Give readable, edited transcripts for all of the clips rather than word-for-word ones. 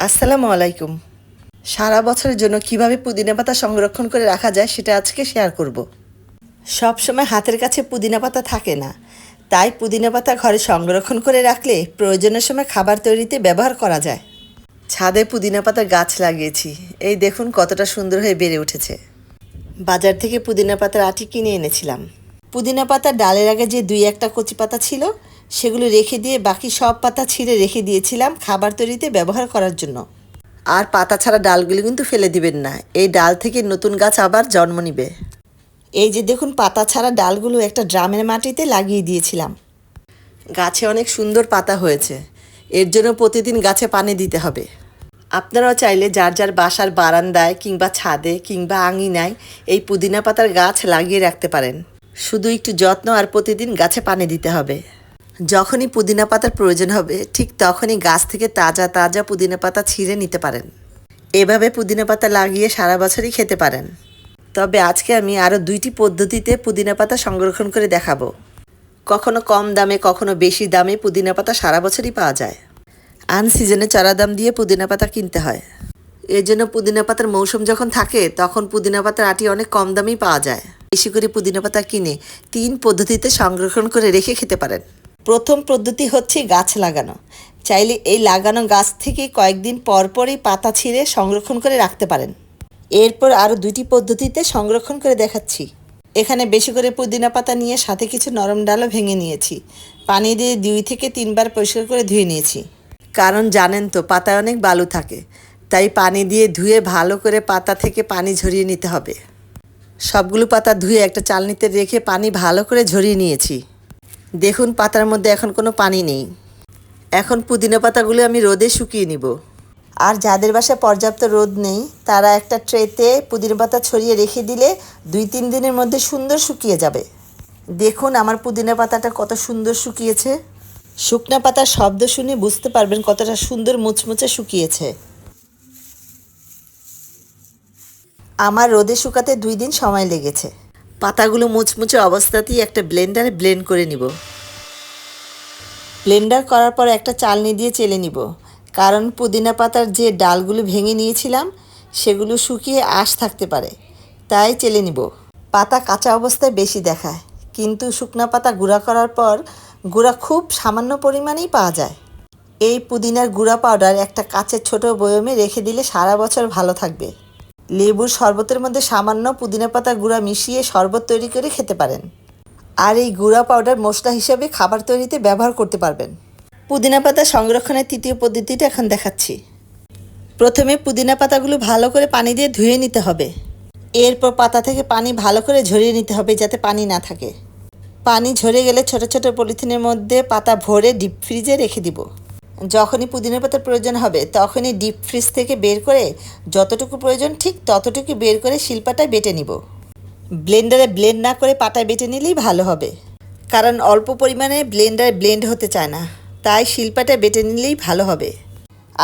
আসসালামু আলাইকুম। সারা বছরের জন্য কিভাবে পুদিনা পাতা সংরক্ষণ করে রাখা যায় সেটা আজকে শেয়ার করব। সব সময় হাতের কাছে পুদিনা পাতা থাকে না, তাই পুদিনা পাতা ঘরে সংরক্ষণ করে রাখলে প্রয়োজনের সময় খাবার তৈরিতে ব্যবহার করা যায়। ছাদে পুদিনা পাতা গাছ লাগিয়েছি, এই দেখুন কতটা সুন্দর হয়ে বেড়ে উঠেছে। বাজার থেকে পুদিনা পাতার আটি কিনে এনেছিলাম। পুদিনা পাতার ডালের আগে যে দুই একটা কচি পাতা ছিল সেগুলো রেখে দিয়ে বাকি সব পাতা ছিঁড়ে রেখে দিয়েছিলাম খাবার তৈরিতে ব্যবহার করার জন্য। আর পাতা ছাড়া ডালগুলো কিন্তু ফেলে দিবেন না, এই ডাল থেকে নতুন গাছ আবার জন্ম নিবে। এই যে দেখুন পাতা ছাড়া ডালগুলো একটা ড্রামের মাটিতে লাগিয়ে দিয়েছিলাম। গাছে অনেক সুন্দর পাতা হয়েছে, এর জন্য প্রতিদিন গাছে পানি দিতে হবে। আপনারাও চাইলে যার যার বাসার বারান্দায় কিংবা ছাদে কিংবা আঙিনায় এই পুদিনা পাতার গাছ লাগিয়ে রাখতে পারেন। শুধু একটু যত্ন আর প্রতিদিন গাছে পানি দিতে হবে। যখনই পুদিনা পাতার প্রয়োজন হবে ঠিক তখনই গাছ থেকে তাজা তাজা পুদিনা পাতা ছিঁড়ে নিতে পারেন। এভাবে পুদিনা পাতা লাগিয়ে সারা বছরই খেতে পারেন। তবে আজকে আমি আরও দুইটি পদ্ধতিতে পুদিনা পাতা সংরক্ষণ করে দেখাবো। কখনো কম দামে কখনো বেশি দামে পুদিনা পাতা সারা বছরই পাওয়া যায়। আনসিজনে চড়া দাম দিয়ে পুদিনা পাতা কিনতে হয়। এর জন্য পুদিনা পাতার মৌসুম যখন থাকে তখন পুদিনা পাতার আটি অনেক কম দামেই পাওয়া যায়। বেশি করে পুদিনা পাতা কিনে 3 পদ্ধতিতে সংরক্ষণ করে রেখে খেতে পারেন। প্রথম পদ্ধতি হচ্ছে গাছ লাগানো। চাইলে এই লাগানো গাছ থেকে কয়েকদিন পর পরই পাতা ছিঁড়ে সংরক্ষণ করে রাখতে পারেন। এরপর আরও 2টি পদ্ধতিতে সংরক্ষণ করে দেখাচ্ছি। এখানে বেশি করে পুদিনা পাতা নিয়ে সাথে কিছু নরম ডালও ভেঙে নিয়েছি। পানি দিয়ে 2 থেকে 3 বার পরিষ্কার করে ধুয়ে নিয়েছি। কারণ জানেন তো পাতায় অনেক বালু থাকে, তাই পানি দিয়ে ধুয়ে ভালো করে পাতা থেকে পানি ঝরিয়ে নিতে হবে। সবগুলো পাতা ধুয়ে একটা চালনিতে রেখে পানি ভালো করে ঝরিয়ে নিয়েছি। দেখুন পাতার মধ্যে এখন কোনো পানি নেই। এখন পুদিনা পাতাগুলো আমি রোদে শুকিয়ে নিব। আর যাদের বাসায় পর্যাপ্ত রোদ নেই তারা একটা ট্রেতে পুদিনা পাতা ছড়িয়ে রেখে দিলে 2-3 দিনের মধ্যে সুন্দর শুকিয়ে যাবে। দেখুন আমার পুদিনা পাতাটা কত সুন্দর শুকিয়েছে। শুকনা পাতার শব্দ শুনে বুঝতে পারবেন কতটা সুন্দর মুচমুচে শুকিয়েছে। আমার রোদে শুকাতে 2 দিন সময় লেগেছে। পাতাগুলো মুচমুচে অবস্থাতেই একটা ব্লেন্ডারে ব্লেন্ড করে নিব। ব্লেন্ডার করার পর একটা চালনি দিয়ে চেলে নিব, কারণ পুদিনা পাতার যে ডালগুলো ভেঙে নিয়েছিলাম সেগুলো শুকিয়ে আঁশ থাকতে পারে, তাই চেলে নিব। পাতা কাঁচা অবস্থায় বেশি দেখায়, কিন্তু শুকনা পাতা গুঁড়া করার পর গুঁড়া খুব সামান্য পরিমাণেই পাওয়া যায়। এই পুদিনার গুঁড়া পাউডার একটা কাচের ছোট বয়মে রেখে দিলে সারা বছর ভালো থাকবে। লেবুর শরবতের মধ্যে সামান্য পুদিনা পাতা গুঁড়া মিশিয়ে শরবত তৈরি করে খেতে পারেন। আর এই গুঁড়া পাউডার মশলা হিসেবে খাবার তৈরিতে ব্যবহার করতে পারবেন। পুদিনা পাতা সংরক্ষণের 3য় পদ্ধতিটা এখন দেখাচ্ছি। প্রথমে পুদিনা পাতাগুলো ভালো করে পানি দিয়ে ধুয়ে নিতে হবে। এরপর পাতা থেকে পানি ভালো করে ঝরিয়ে নিতে হবে যাতে পানি না থাকে। পানি ঝরে গেলে ছোট ছোট পলিথিনের মধ্যে পাতা ভরে ডিপ ফ্রিজে রেখে দিব। যখনই পুদিনা পাতার প্রয়োজন হবে তখনই ডিপ ফ্রিজ থেকে বের করে যতটুকু প্রয়োজন ঠিক ততটুকু বের করে শিলপাটায় বেটে নিব। ব্লেন্ডারে ব্লেন্ড না করে পাটায় বেটে নিলেই ভালো হবে, কারণ অল্প পরিমাণে ব্লেন্ডারে ব্লেন্ড হতে চায় না, তাই শিলপাটায় বেটে নিলেই ভালো হবে।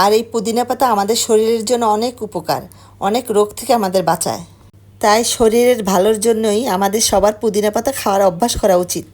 আর এই পুদিনা পাতা আমাদের শরীরের জন্য অনেক উপকার, অনেক রোগ থেকে আমাদের বাঁচায়। তাই শরীরের ভালোর জন্যই আমাদের সবার পুদিনা পাতা খাওয়ার অভ্যাস করা উচিত।